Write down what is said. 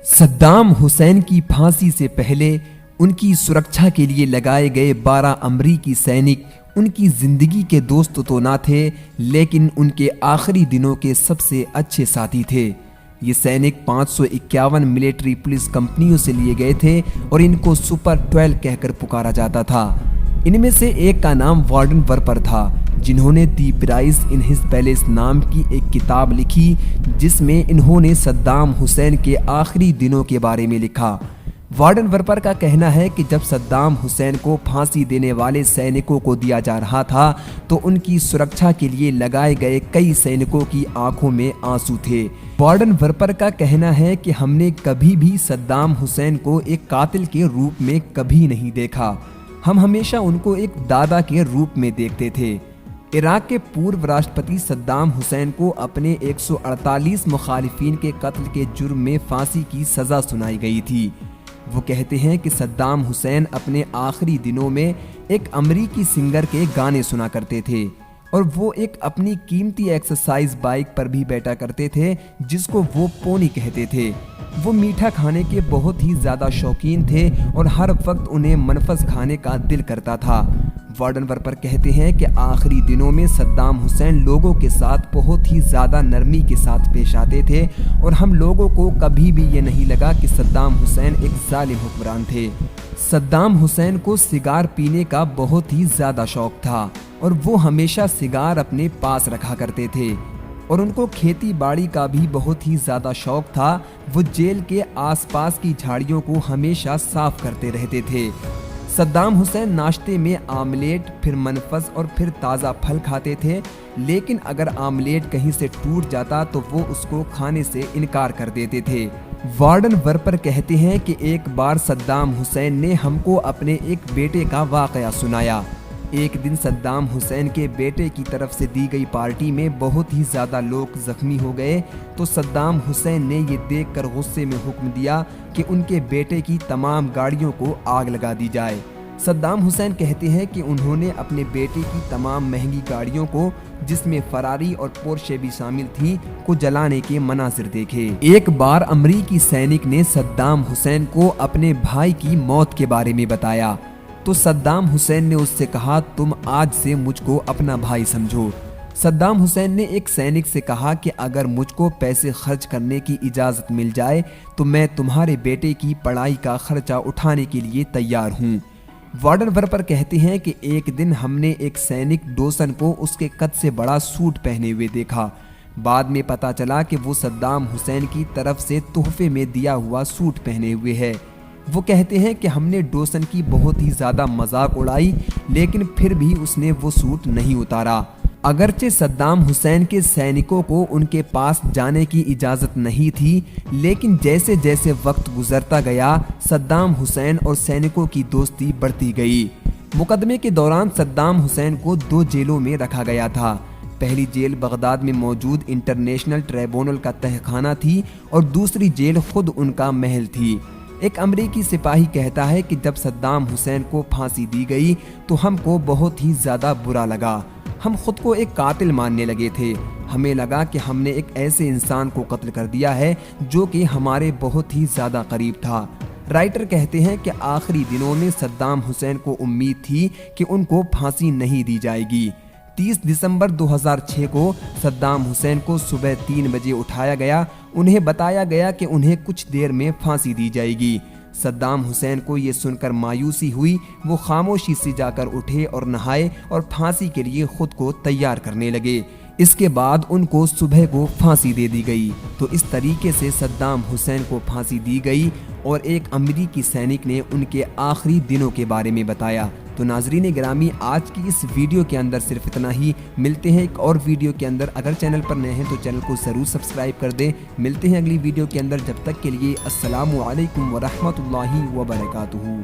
सद्दाम हुसैन की फांसी से पहले उनकी सुरक्षा के लिए लगाए गए 12 अमरीकी सैनिक उनकी जिंदगी के दोस्त तो ना थे, लेकिन उनके आखिरी दिनों के सबसे अच्छे साथी थे। ये सैनिक 551 मिलिट्री पुलिस कंपनियों से लिए गए थे और इनको सुपर 12 कहकर पुकारा जाता था। इनमें से एक का नाम वार्डन वर्पर था, जिन्होंने दी प्राइज इन हिज पैलेस नाम की एक किताब लिखी, जिसमें इन्होंने सद्दाम हुसैन के आखिरी दिनों के बारे में लिखा। वार्डन वर्पर का कहना है कि जब सद्दाम हुसैन को फांसी देने वाले सैनिकों को दिया जा रहा था तो उनकी सुरक्षा के लिए लगाए गए कई सैनिकों की आंखों में आंसू थे। वार्डन वर्पर का कहना है कि हमने कभी भी सद्दाम हुसैन को एक कातिल के रूप में कभी नहीं देखा, हम हमेशा उनको एक दादा के रूप में देखते थे। इराक के पूर्व राष्ट्रपति सद्दाम हुसैन को अपने 148 मुखालिफिन के कत्ल के जुर्म में फांसी की सजा सुनाई गई थी। वो कहते हैं कि सद्दाम हुसैन अपने आखिरी दिनों में एक अमरीकी सिंगर के गाने सुना करते थे और वो एक अपनी कीमती एक्सरसाइज बाइक पर भी बैठा करते थे, जिसको वो पोनी कहते थे। वो मीठा खाने के बहुत ही ज़्यादा शौकीन थे और हर वक्त उन्हें मनफस खाने का दिल करता था। वार्डन वर्पर कहते हैं कि आखिरी दिनों में सद्दाम हुसैन लोगों के साथ बहुत ही ज़्यादा नरमी के साथ पेश आते थे और हम लोगों को कभी भी ये नहीं लगा कि सद्दाम हुसैन एक जालिम हुक्मरान थे। सद्दाम हुसैन को सिगार पीने का बहुत ही ज़्यादा शौक था और वो हमेशा सिगार अपने पास रखा करते थे और उनको खेती बाड़ी का भी बहुत ही ज़्यादा शौक था। वो जेल के आसपास की झाड़ियों को हमेशा साफ करते रहते थे। सद्दाम हुसैन नाश्ते में आमलेट, फिर मनफस और फिर ताज़ा फल खाते थे, लेकिन अगर आमलेट कहीं से टूट जाता तो वो उसको खाने से इनकार कर देते थे। वार्डन वर्पर कहते हैं कि एक बार सद्दाम हुसैन ने हमको अपने एक बेटे का वाकया सुनाया। एक दिन सद्दाम हुसैन के बेटे की तरफ से दी गई पार्टी में बहुत ही ज़्यादा लोग जख्मी हो गए, तो सद्दाम हुसैन ने ये देखकर गुस्से में हुक्म दिया कि उनके बेटे की तमाम गाड़ियों को आग लगा दी जाए। सद्दाम हुसैन कहते हैं कि उन्होंने अपने बेटे की तमाम महंगी गाड़ियों को, जिसमें फरारी और पोर्शे भी शामिल थी, को जलाने के मनाजिर देखे। एक बार अमरीकी सैनिक ने सद्दाम हुसैन को अपने भाई की मौत के बारे में बताया, तो सद्दाम हुसैन ने उससे कहा, तुम आज से मुझको अपना भाई समझो। सद्दाम हुसैन ने एक सैनिक से कहा कि अगर मुझको पैसे खर्च करने की इजाज़त मिल जाए तो मैं तुम्हारे बेटे की पढ़ाई का खर्चा उठाने के लिए तैयार हूँ। वार्डन वर्पर कहते हैं कि एक दिन हमने एक सैनिक डोसन को उसके कद से बड़ा सूट पहने हुए देखा। बाद में पता चला कि वो सद्दाम हुसैन की तरफ से तोहफे में दिया हुआ सूट पहने हुए है। वो कहते हैं कि हमने डोसन की बहुत ही ज़्यादा मजाक उड़ाई, लेकिन फिर भी उसने वो सूट नहीं उतारा। अगरचे सद्दाम हुसैन के सैनिकों को उनके पास जाने की इजाज़त नहीं थी, लेकिन जैसे जैसे वक्त गुजरता गया सद्दाम हुसैन और सैनिकों की दोस्ती बढ़ती गई। मुकदमे के दौरान सद्दाम हुसैन को 2 जेलों में रखा गया था। पहली जेल बगदाद में मौजूद इंटरनेशनल ट्राइब्यूनल का तहखाना थी और दूसरी जेल खुद उनका महल थी। एक अमरीकी सिपाही कहता है कि जब सद्दाम हुसैन को फांसी दी गई तो हमको बहुत ही ज़्यादा बुरा लगा। हम खुद को एक कातिल मानने लगे थे। हमें लगा कि हमने एक ऐसे इंसान को कत्ल कर दिया है जो कि हमारे बहुत ही ज़्यादा करीब था। राइटर कहते हैं कि आखिरी दिनों में सद्दाम हुसैन को उम्मीद थी कि उनको फांसी नहीं दी जाएगी। 30 दिसंबर 2006 को सद्दाम हुसैन को सुबह 3 बजे उठाया गया। उन्हें बताया गया कि उन्हें कुछ देर में फांसी दी जाएगी। सद्दाम हुसैन को ये सुनकर मायूसी हुई। वो खामोशी से जाकर उठे और नहाए और फांसी के लिए खुद को तैयार करने लगे। इसके बाद उनको सुबह को फांसी दे दी गई। तो इस तरीके से सद्दाम हुसैन को फांसी दी गई और एक अमरीकी सैनिक ने उनके आखिरी दिनों के बारे में बताया। तो नाजरीन गिरामी, आज की इस वीडियो के अंदर सिर्फ इतना ही। मिलते हैं एक और वीडियो के अंदर। अगर चैनल पर नए हैं तो चैनल को ज़रूर सब्सक्राइब कर दें। मिलते हैं अगली वीडियो के अंदर। जब तक के लिए अस्सलामु अलैकुम व रहमतुल्लाहि व बरकातुहू।